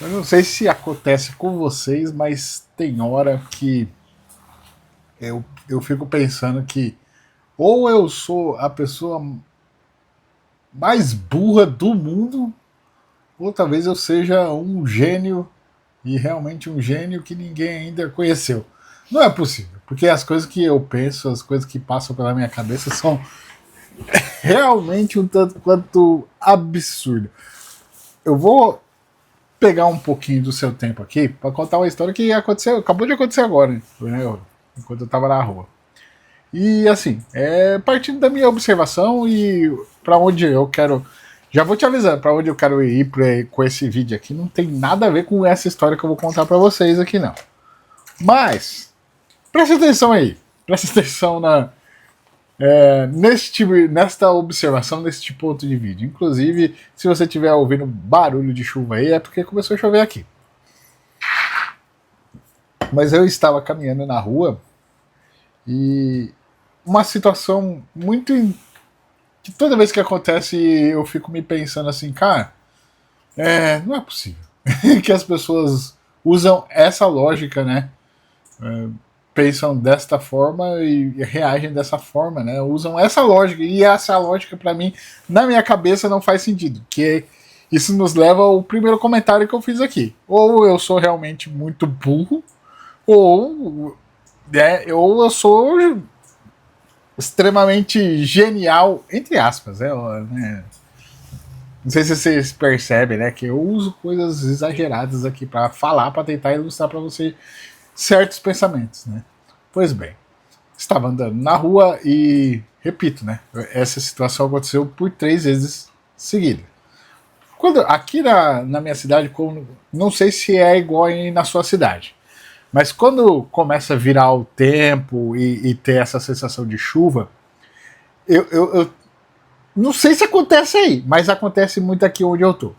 Eu não sei se acontece com vocês, mas tem hora que eu fico pensando que ou eu sou a pessoa mais burra do mundo, ou talvez eu seja um gênio e realmente um gênio que ninguém ainda conheceu. Não é possível, porque as coisas que eu penso, as coisas que passam pela minha cabeça são realmente um tanto quanto absurdas. Eu vou pegar um pouquinho do seu tempo aqui para contar uma história que aconteceu, acabou de acontecer agora, né, enquanto eu estava na rua. E assim, partindo da minha observação e para onde eu quero. Já vou te avisando, para onde eu quero ir com esse vídeo aqui não tem nada a ver com essa história que eu vou contar para vocês aqui, não. Mas, presta atenção aí. Presta atenção nesta observação, neste ponto de vídeo. Inclusive, se você estiver ouvindo barulho de chuva aí, é porque começou a chover aqui. Mas eu estava caminhando na rua e uma situação muito que toda vez que acontece eu fico me pensando assim, cara, não é possível que as pessoas usam essa lógica, né? Pensam desta forma e reagem dessa forma, né? Usam essa lógica e essa lógica para mim na minha cabeça não faz sentido, que isso nos leva ao primeiro comentário que eu fiz aqui. Ou eu sou realmente muito burro, ou eu sou extremamente genial, entre aspas, né? Não sei se vocês percebem, né? Que eu uso coisas exageradas aqui para falar, para tentar ilustrar para você certos pensamentos, né? Pois bem, estava andando na rua e, repito, né? Essa situação aconteceu por 3 vezes seguidas. Quando, aqui na minha cidade, não sei se é igual aí na sua cidade, mas quando começa a virar o tempo e ter essa sensação de chuva, eu não sei se acontece aí, mas acontece muito aqui onde eu tô.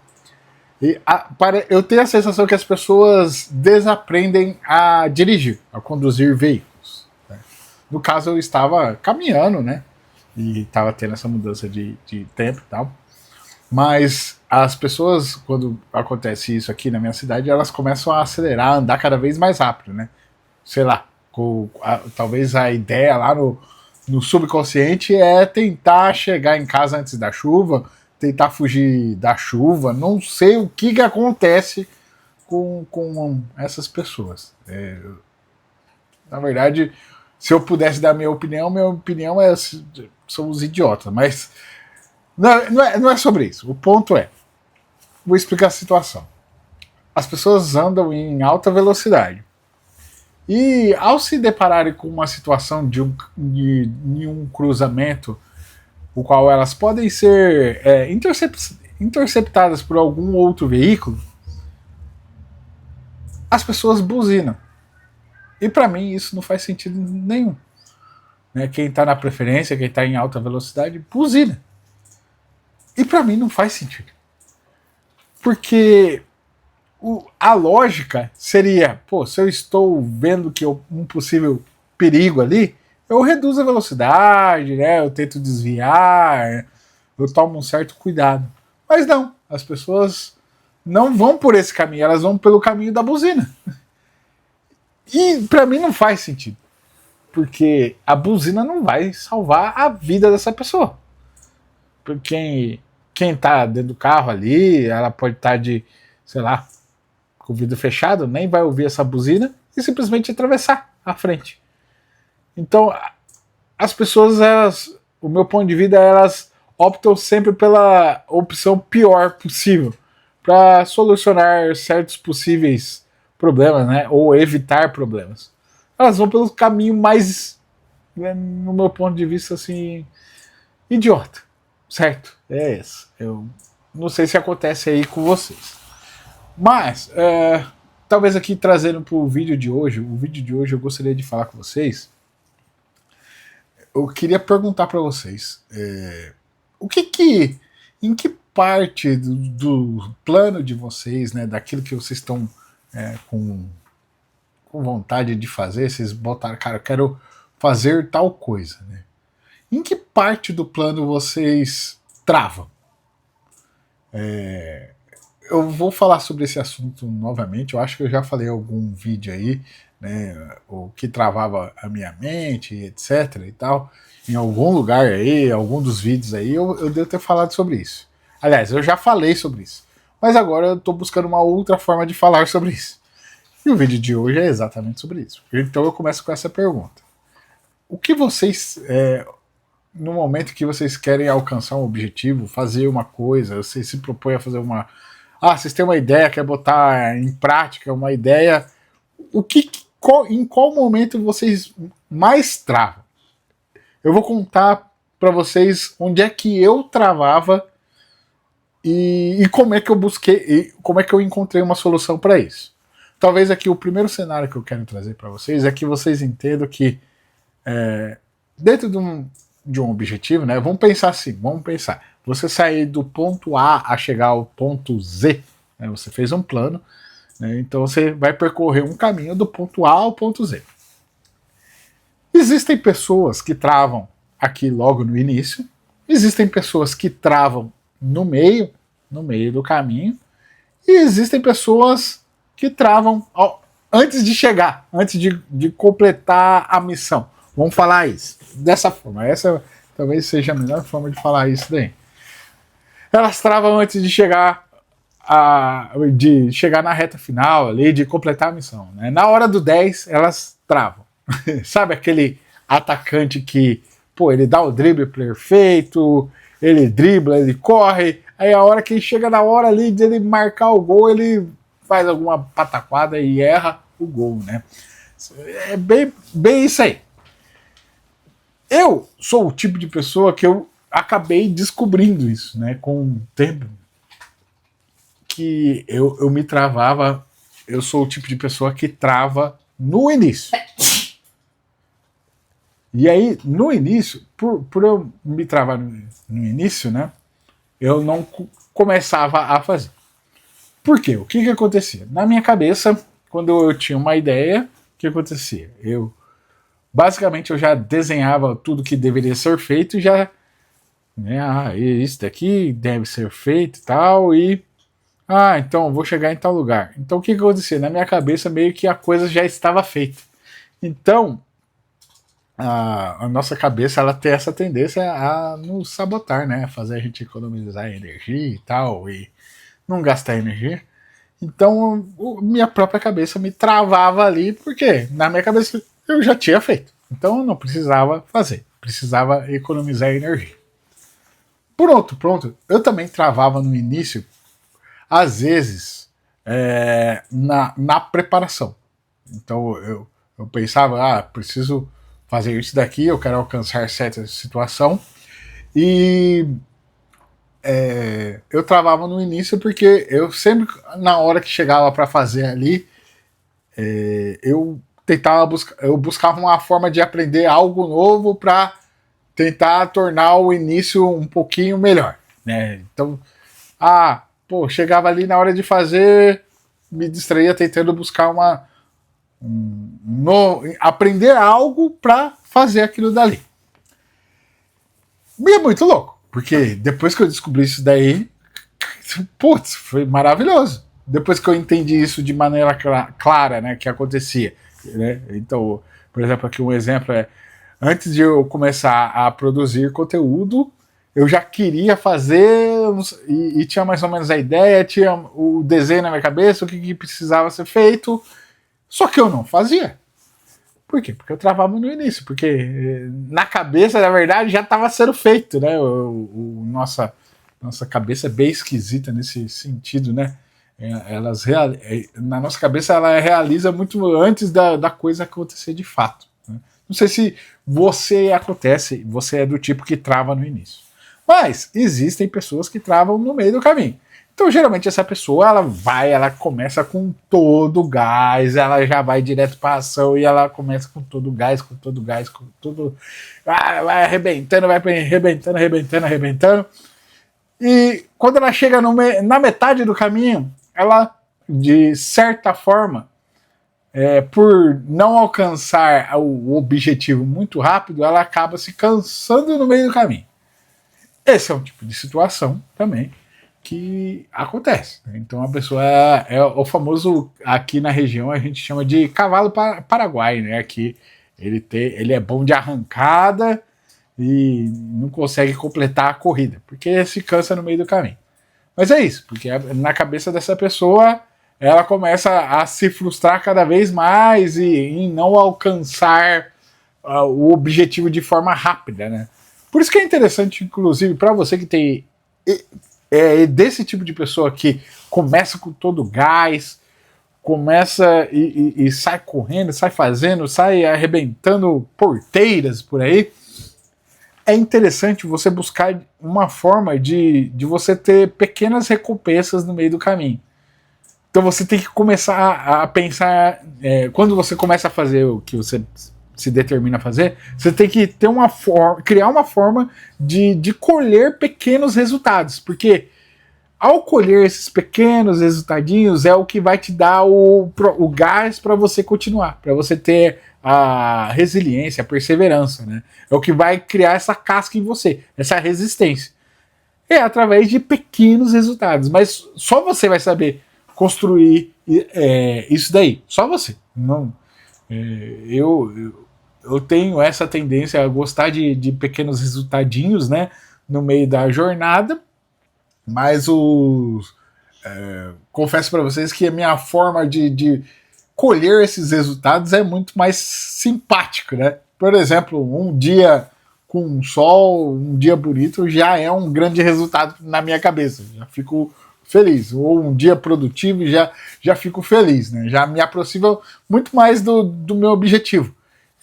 Eu tenho a sensação que as pessoas desaprendem a dirigir, a conduzir veículos. Né? No caso, eu estava caminhando, né? E estava tendo essa mudança de tempo e tal. Mas as pessoas, quando acontece isso aqui na minha cidade, elas começam a acelerar, a andar cada vez mais rápido, né? Sei lá, talvez a ideia lá no subconsciente é tentar chegar em casa antes da chuva, tentar fugir da chuva. Não sei o que acontece com essas pessoas. Na verdade, se eu pudesse dar minha opinião é são os idiotas, mas não é sobre isso. O ponto é, vou explicar a situação. As pessoas andam em alta velocidade. E ao se depararem com uma situação de um cruzamento, o qual elas podem ser interceptadas por algum outro veículo, as pessoas buzinam. E para mim isso não faz sentido nenhum. Né? Quem está na preferência, quem está em alta velocidade, buzina. E para mim não faz sentido. Porque a lógica seria, pô, se eu estou vendo que um possível perigo ali, eu reduzo a velocidade, né? Eu tento desviar, eu tomo um certo cuidado. Mas não, as pessoas não vão por esse caminho, elas vão pelo caminho da buzina. E para mim não faz sentido, porque a buzina não vai salvar a vida dessa pessoa. Quem tá dentro do carro ali, ela pode estar sei lá, com o vidro fechado, nem vai ouvir essa buzina e simplesmente atravessar a frente. Então, as pessoas, o meu ponto de vista, elas optam sempre pela opção pior possível para solucionar certos possíveis problemas, né? Ou evitar problemas. Elas vão pelo caminho mais, né, no meu ponto de vista, assim, idiota. Certo? É isso. Eu não sei se acontece aí com vocês. Mas, talvez aqui trazendo para o vídeo de hoje, eu gostaria de falar com vocês. Eu queria perguntar para vocês, o em que parte do plano de vocês, né, daquilo que vocês estão com vontade de fazer, vocês botaram, cara, eu quero fazer tal coisa, né? Em que parte do plano vocês travam? eu vou falar sobre esse assunto novamente. Eu acho que eu já falei em algum vídeo aí, né, o que travava a minha mente, etc e tal. Em algum lugar aí, algum dos vídeos aí, eu devo ter falado sobre isso. Aliás, eu já falei sobre isso. Mas agora eu estou buscando uma outra forma de falar sobre isso. E o vídeo de hoje é exatamente sobre isso. Então eu começo com essa pergunta. O que vocês, no momento que vocês querem alcançar um objetivo, fazer uma coisa, vocês se propõem a fazer uma. Ah, vocês têm uma ideia, quer botar em prática uma ideia. Em qual momento vocês mais travam? Eu vou contar para vocês onde é que eu travava e como é que eu busquei, como é que eu encontrei uma solução para isso. Talvez aqui o primeiro cenário que eu quero trazer para vocês é que vocês entendam que dentro de um objetivo, né? Vamos pensar assim, vamos pensar. Você sair do ponto A chegar ao ponto Z, né, você fez um plano, né, então você vai percorrer um caminho do ponto A ao ponto Z. Existem pessoas que travam aqui logo no início, existem pessoas que travam no meio do caminho, e existem pessoas que travam antes de chegar, antes de completar a missão. Vamos falar isso dessa forma. Essa talvez seja a melhor forma de falar isso daí. Elas travam antes de chegar na reta final ali, de completar a missão. Né? Na hora do 10, elas travam. Sabe aquele atacante que, pô, ele dá o drible perfeito, ele dribla, ele corre, aí a hora que chega na hora ali de ele marcar o gol, ele faz alguma pataquada e erra o gol, né? É bem isso aí. Eu sou o tipo de pessoa que eu acabei descobrindo isso, né, com o tempo, que eu me travava, eu sou o tipo de pessoa que trava no início. E aí, no início, por eu me travar no início, né, eu não começava a fazer. Por quê? O que acontecia? Na minha cabeça, quando eu tinha uma ideia, o que acontecia? Basicamente, eu já desenhava tudo que deveria ser feito e já. Né, isso daqui deve ser feito e tal, e. Então eu vou chegar em tal lugar. Então o que acontecia? Na minha cabeça, meio que a coisa já estava feita. Então, a nossa cabeça ela tem essa tendência a nos sabotar, né? Fazer a gente economizar energia e tal, e não gastar energia. Então, minha própria cabeça me travava ali, porque na minha cabeça eu já tinha feito. Então eu não precisava fazer, precisava economizar energia. Pronto, eu também travava no início, às vezes, na preparação. Então eu pensava, preciso fazer isso daqui, eu quero alcançar certa situação. E eu travava no início porque eu sempre, na hora que chegava para fazer ali, eu buscava uma forma de aprender algo novo para tentar tornar o início um pouquinho melhor, né? Então, chegava ali na hora de fazer, me distraía tentando buscar aprender algo para fazer aquilo dali. E é muito louco, porque depois que eu descobri isso daí, putz, foi maravilhoso. Depois que eu entendi isso de maneira clara, né, que acontecia. Né? Então, por exemplo, aqui um exemplo antes de eu começar a produzir conteúdo, eu já queria fazer e tinha mais ou menos a ideia, tinha o desenho na minha cabeça, o que precisava ser feito, só que eu não fazia. Por quê? Porque eu travava no início, porque na cabeça, na verdade, já estava sendo feito, né? Nossa cabeça é bem esquisita nesse sentido, né? Na nossa cabeça ela realiza muito antes da coisa acontecer de fato. Né? Não sei se você é do tipo que trava no início. Mas existem pessoas que travam no meio do caminho. Então, geralmente, essa pessoa, ela começa com todo o gás, ela já vai direto para a ação e ela começa com todo o gás, com tudo. Vai arrebentando, vai arrebentando. E quando ela chega na metade do caminho, ela, de certa forma, por não alcançar o objetivo muito rápido, ela acaba se cansando no meio do caminho. Esse é um tipo de situação também que acontece. Então a pessoa é o famoso, aqui na região a gente chama de cavalo paraguai, né? Aqui ele é bom de arrancada e não consegue completar a corrida, porque se cansa no meio do caminho. Mas é isso, porque na cabeça dessa pessoa ela começa a se frustrar cada vez mais e em não alcançar o objetivo de forma rápida, né? Por isso que é interessante, inclusive, para você que tem desse tipo de pessoa que começa com todo o gás, começa e sai correndo, sai fazendo, sai arrebentando porteiras por aí. É interessante você buscar uma forma de você ter pequenas recompensas no meio do caminho. Então você tem que começar a pensar, quando você começa a fazer o que você se determina a fazer, você tem que ter uma forma, criar uma forma de colher pequenos resultados, porque ao colher esses pequenos resultadinhos é o que vai te dar o gás para você continuar, para você ter a resiliência, a perseverança, né? É o que vai criar essa casca em você, essa resistência. É através de pequenos resultados, mas só você vai saber construir isso daí, só você. Não, eu tenho essa tendência a gostar de pequenos resultadinhos, né, no meio da jornada, mas confesso para vocês que a minha forma de colher esses resultados é muito mais simpático, né? Por exemplo, um dia com um sol, um dia bonito, já é um grande resultado na minha cabeça. Já fico feliz. Ou um dia produtivo, já fico feliz, né? Já me aproxima muito mais do meu objetivo.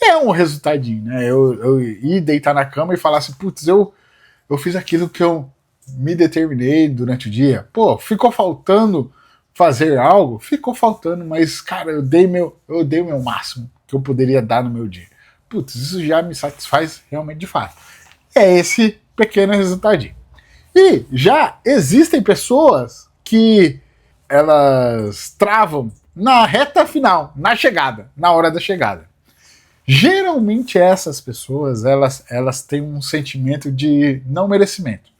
É um resultadinho, né? Eu ir deitar na cama e falar assim, putz, eu fiz aquilo que eu me determinei durante o dia. Pô, ficou faltando fazer algo? Ficou faltando, mas, cara, eu dei o meu máximo que eu poderia dar no meu dia. Putz, isso já me satisfaz realmente de fato. É esse pequeno resultadinho. E já existem pessoas que elas travam na reta final, na chegada, na hora da chegada. Geralmente essas pessoas, elas têm um sentimento de não merecimento.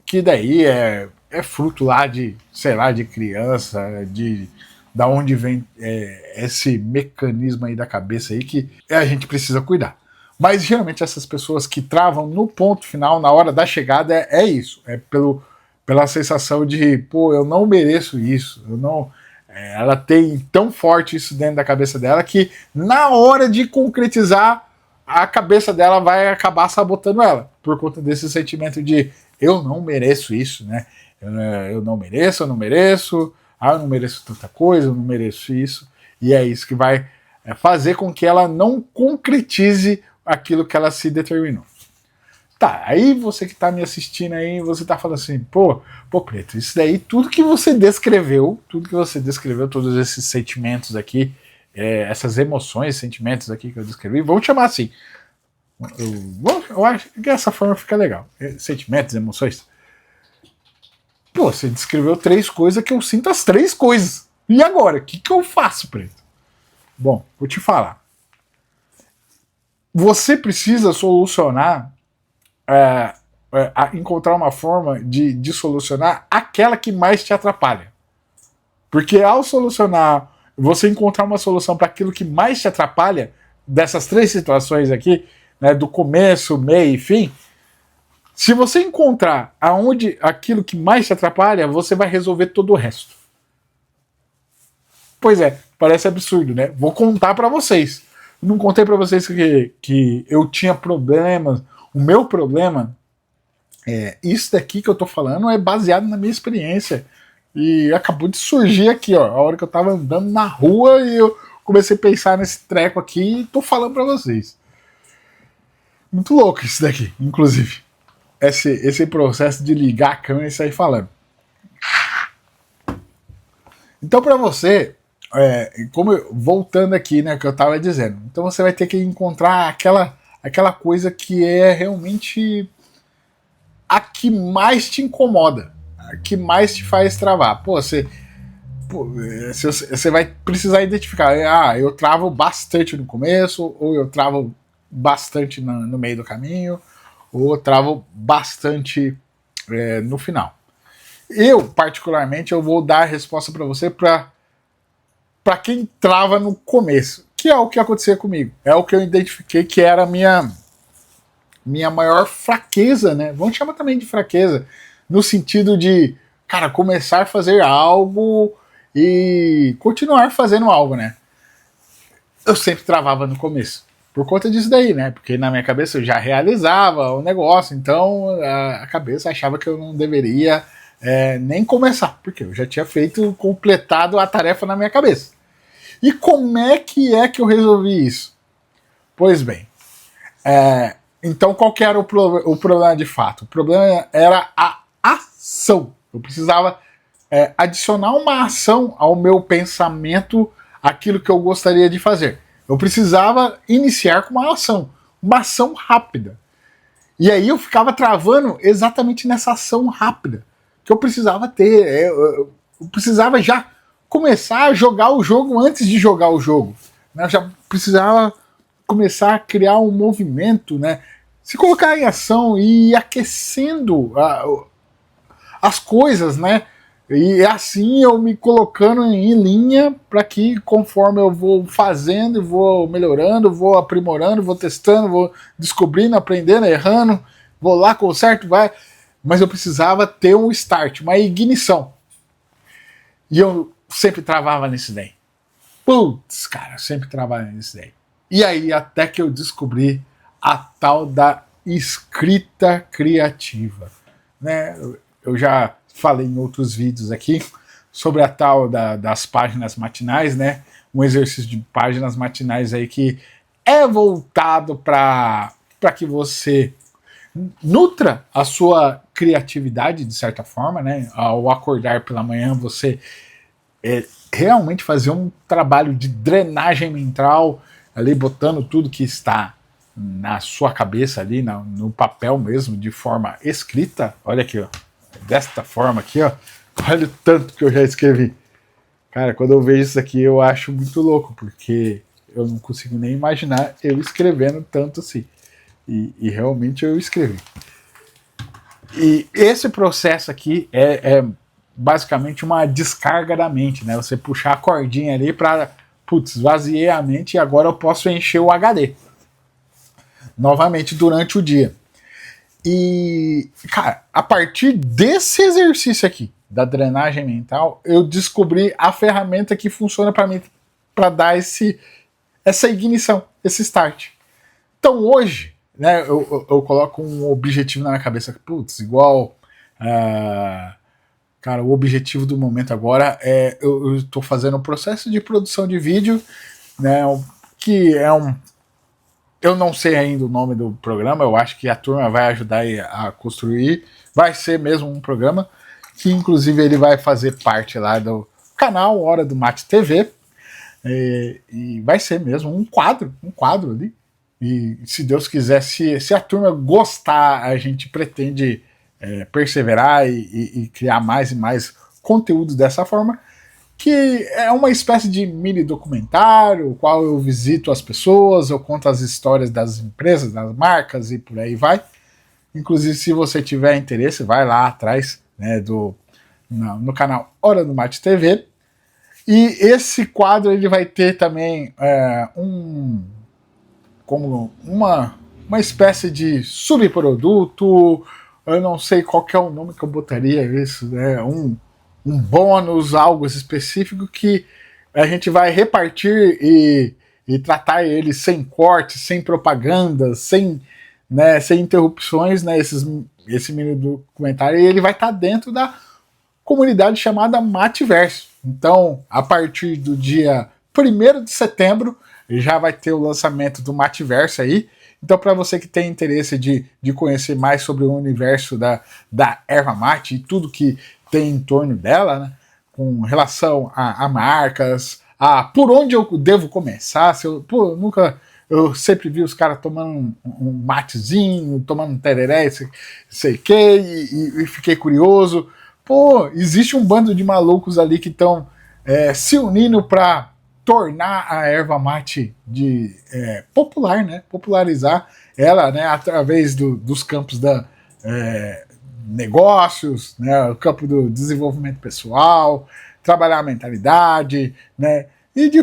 Que daí é fruto lá de, sei lá, de criança, da onde vem esse mecanismo aí da cabeça aí que a gente precisa cuidar. Mas geralmente essas pessoas que travam no ponto final, na hora da chegada, é isso. É pela sensação de, pô, eu não mereço isso, eu não. Ela tem tão forte isso dentro da cabeça dela que na hora de concretizar, a cabeça dela vai acabar sabotando ela, por conta desse sentimento de eu não mereço isso, né? Eu não mereço, eu não mereço, eu não mereço tanta coisa, eu não mereço isso. E é isso que vai fazer com que ela não concretize aquilo que ela se determinou. Tá, aí você que tá me assistindo aí, você tá falando assim, pô, Preto, isso daí, tudo que você descreveu, todos esses sentimentos aqui, essas emoções, sentimentos aqui que eu descrevi, vamos chamar assim. Eu acho que essa forma fica legal. Sentimentos, emoções. Pô, você descreveu 3 coisas que eu sinto as 3 coisas. E agora? O que eu faço, Preto? Bom, vou te falar. Você precisa solucionar, encontrar uma forma de solucionar aquela que mais te atrapalha. Porque ao solucionar, você encontrar uma solução para aquilo que mais te atrapalha, dessas 3 situações aqui, né, do começo, meio e fim, se você encontrar aonde aquilo que mais te atrapalha, você vai resolver todo o resto. Pois é, parece absurdo, né? Vou contar para vocês. Não contei para vocês que eu tinha problemas. O meu problema, isso daqui que eu tô falando é baseado na minha experiência. E acabou de surgir aqui, ó. A hora que eu tava andando na rua e eu comecei a pensar nesse treco aqui e tô falando para vocês. Muito louco isso daqui, inclusive. Esse processo de ligar a câmera e sair falando. Então, para você, voltando aqui, né, que eu estava dizendo, então você vai ter que encontrar aquela coisa que é realmente a que mais te incomoda, a que mais te faz travar. Você vai precisar identificar, eu travo bastante no começo, ou eu travo bastante no meio do caminho, ou eu travo bastante no final. Eu, particularmente, eu vou dar a resposta para você para quem trava no começo, que é o que acontecia comigo. É o que eu identifiquei que era a minha maior fraqueza, né? Vamos chamar também de fraqueza, no sentido de, cara, começar a fazer algo e continuar fazendo algo, né? Eu sempre travava no começo. Por conta disso daí, né? Porque na minha cabeça eu já realizava o negócio, então a cabeça achava que eu não deveria nem começar, porque eu já tinha completado a tarefa na minha cabeça. E como é que eu resolvi isso? Pois bem, então qual que era o problema de fato? O problema era a ação. Eu precisava adicionar uma ação ao meu pensamento, aquilo que eu gostaria de fazer. Eu precisava iniciar com uma ação rápida. E aí eu ficava travando exatamente nessa ação rápida que eu precisava ter. Eu precisava já começar a jogar o jogo antes de jogar o jogo. Eu já precisava começar a criar um movimento, né? Se colocar em ação e ir aquecendo as coisas, né? E assim eu me colocando em linha para que conforme eu vou fazendo, vou melhorando, vou aprimorando, vou testando, vou descobrindo, aprendendo, errando, vou lá, conserto, vai. Mas eu precisava ter um start, uma ignição. E eu sempre travava nisso daí. Putz, cara, eu sempre travava nisso daí. E aí até que eu descobri a tal da escrita criativa, né? Eu já falei em outros vídeos aqui sobre a tal das páginas matinais, né? Um exercício de páginas matinais aí que é voltado para que você nutra a sua criatividade de certa forma, né? Ao acordar pela manhã, você realmente fazer um trabalho de drenagem mental, ali botando tudo que está na sua cabeça ali, no papel mesmo, de forma escrita. Olha aqui, ó. Desta forma aqui, ó. Olha o tanto que eu já escrevi. Cara, quando eu vejo isso aqui, eu acho muito louco, porque eu não consigo nem imaginar eu escrevendo tanto assim. E realmente eu escrevi. E esse processo aqui é basicamente uma descarga da mente, né? Você puxar a cordinha ali para, putz, esvaziei a mente e agora eu posso encher o HD novamente durante o dia. E, cara, a partir desse exercício aqui, da drenagem mental, eu descobri a ferramenta que funciona para mim, para dar essa ignição, esse start. Então hoje, né, eu coloco um objetivo na minha cabeça, putz, igual. Cara, o objetivo do momento agora é. Eu estou fazendo um processo de produção de vídeo, né, que é um. Eu não sei ainda o nome do programa, eu acho que a turma vai ajudar a construir. Vai ser mesmo um programa que, inclusive, ele vai fazer parte lá do canal Hora do Mate TV. E vai ser mesmo um quadro ali. E se Deus quiser, se a turma gostar, a gente pretende perseverar e criar mais e mais conteúdo dessa forma, que é uma espécie de mini documentário, o qual eu visito as pessoas, eu conto as histórias das empresas, das marcas e por aí vai. Inclusive, se você tiver interesse, vai lá atrás, né, no canal Hora do Mate TV. E esse quadro ele vai ter também como uma espécie de subproduto, eu não sei qual que é o nome que eu botaria isso, né? Um bônus, algo específico que a gente vai repartir e tratar ele sem cortes, sem propaganda, sem interrupções, né? Esse mini documentário, e ele vai estar dentro da comunidade chamada Mateverso. Então, a partir do dia 1º de setembro, já vai ter o lançamento do Mateverso aí. Então, para você que tem interesse de conhecer mais sobre o universo da erva mate e tudo que tem em torno dela, né, com relação a marcas, a por onde eu devo começar, eu sempre vi os caras tomando um matezinho, tomando um tereré, sei o que, e fiquei curioso. Pô, existe um bando de malucos ali que estão se unindo para tornar a erva mate popular, né? Popularizar ela, né? Através dos campos negócios, né, o campo do desenvolvimento pessoal, trabalhar a mentalidade, né, e de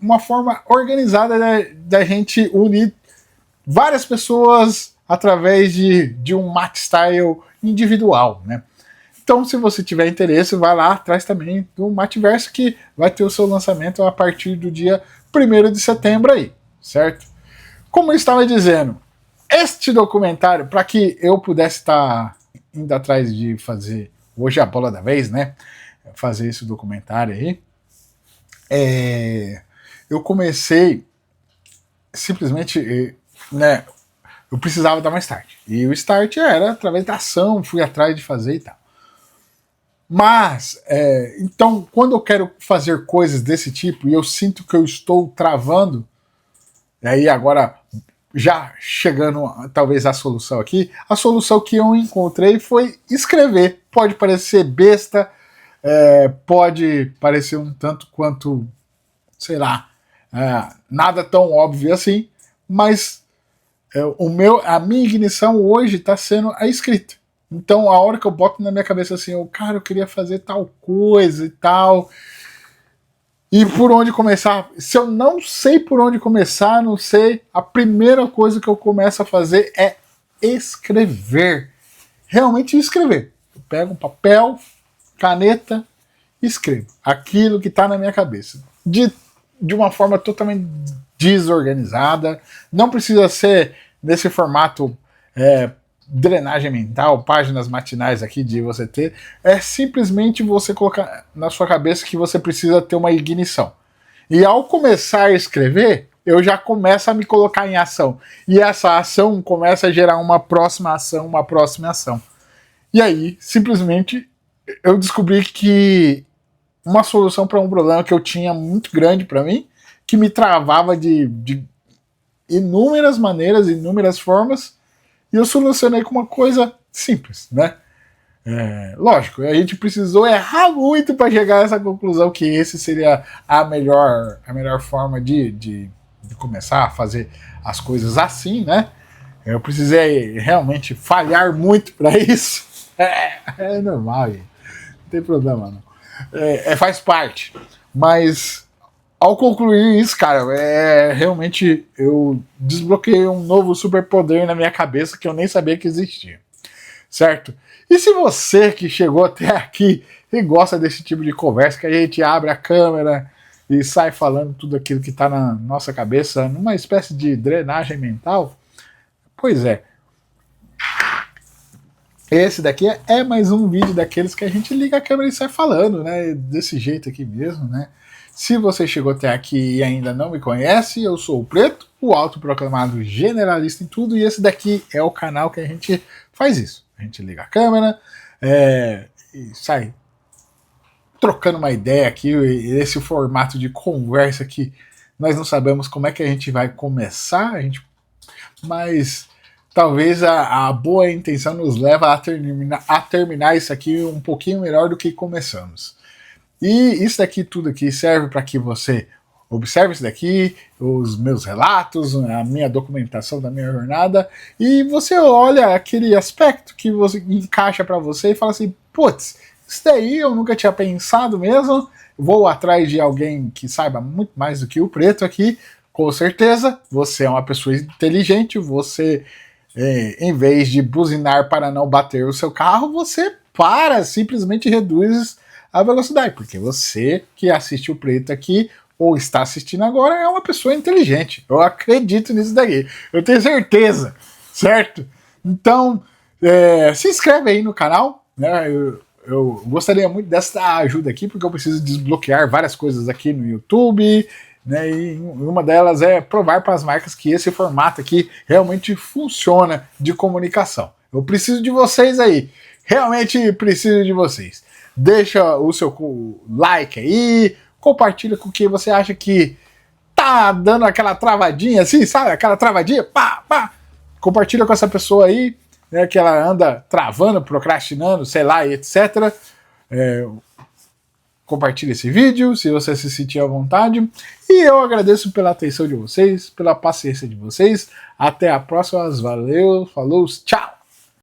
uma forma organizada, né, da gente unir várias pessoas através de um mat style individual, né. Então, se você tiver interesse, vai lá atrás também do Mativerso, que vai ter o seu lançamento a partir do dia 1º de setembro aí, certo? Como eu estava dizendo, este documentário, para que eu pudesse estar indo atrás de fazer hoje a bola da vez, né? Fazer esse documentário aí, eu comecei simplesmente, né? Eu precisava dar uma start. E o start era através da ação, fui atrás de fazer e tal. Mas, então, quando eu quero fazer coisas desse tipo e eu sinto que eu estou travando, e aí agora, já chegando talvez à solução aqui, a solução que eu encontrei foi escrever. Pode parecer besta, pode parecer um tanto quanto, sei lá, nada tão óbvio assim, mas a minha ignição hoje está sendo a escrita. Então, a hora que eu boto na minha cabeça assim, cara, eu queria fazer tal coisa e tal, e por onde começar? Se eu não sei por onde começar, não sei, a primeira coisa que eu começo a fazer é escrever. Realmente escrever. Eu pego um papel, caneta, escrevo aquilo que está na minha cabeça. De uma forma totalmente desorganizada. Não precisa ser nesse formato drenagem mental, páginas matinais aqui de você ter, é simplesmente você colocar na sua cabeça que você precisa ter uma ignição. E ao começar a escrever, eu já começo a me colocar em ação. E essa ação começa a gerar uma próxima ação, uma próxima ação. E aí, simplesmente, eu descobri que uma solução para um problema que eu tinha muito grande para mim, que me travava de inúmeras maneiras, inúmeras formas, e eu solucionei com uma coisa simples, né? Lógico, a gente precisou errar muito para chegar a essa conclusão que esse seria a melhor forma de começar a fazer as coisas assim, né? Eu precisei realmente falhar muito para isso. É normal, não tem problema não. Faz parte. Mas ao concluir isso, cara, realmente eu desbloqueei um novo superpoder na minha cabeça que eu nem sabia que existia. Certo? E se você que chegou até aqui e gosta desse tipo de conversa, que a gente abre a câmera e sai falando tudo aquilo que está na nossa cabeça, numa espécie de drenagem mental, pois é. Esse daqui é mais um vídeo daqueles que a gente liga a câmera e sai falando, né? Desse jeito aqui mesmo, né? Se você chegou até aqui e ainda não me conhece, eu sou o Preto, o autoproclamado generalista em tudo, e esse daqui é o canal que a gente faz isso. A gente liga a câmera e sai trocando uma ideia aqui, esse formato de conversa que nós não sabemos como é que a gente vai começar, mas talvez a boa intenção nos leve a terminar isso aqui um pouquinho melhor do que começamos. E isso daqui, tudo aqui, serve para que você observe isso daqui, os meus relatos, a minha documentação da minha jornada, e você olha aquele aspecto que você encaixa para você e fala assim, putz, isso daí eu nunca tinha pensado mesmo, vou atrás de alguém que saiba muito mais do que o Preto aqui, com certeza, você é uma pessoa inteligente, você, em vez de buzinar para não bater o seu carro, você simplesmente reduz a velocidade, porque você que assiste o Preto aqui, ou está assistindo agora, é uma pessoa inteligente. Eu acredito nisso daqui. Eu tenho certeza, certo? Então, se inscreve aí no canal, né? Eu gostaria muito dessa ajuda aqui, porque eu preciso desbloquear várias coisas aqui no YouTube, né? E uma delas é provar para as marcas que esse formato aqui realmente funciona de comunicação. Eu preciso de vocês aí. Realmente preciso de vocês. Deixa o seu like aí, compartilha com quem você acha que tá dando aquela travadinha assim, sabe? Aquela travadinha, pá, pá. Compartilha com essa pessoa aí, né, que ela anda travando, procrastinando, sei lá, etc. Compartilha esse vídeo, se você se sentir à vontade. E eu agradeço pela atenção de vocês, pela paciência de vocês. Até a próxima. Valeu, falou, tchau!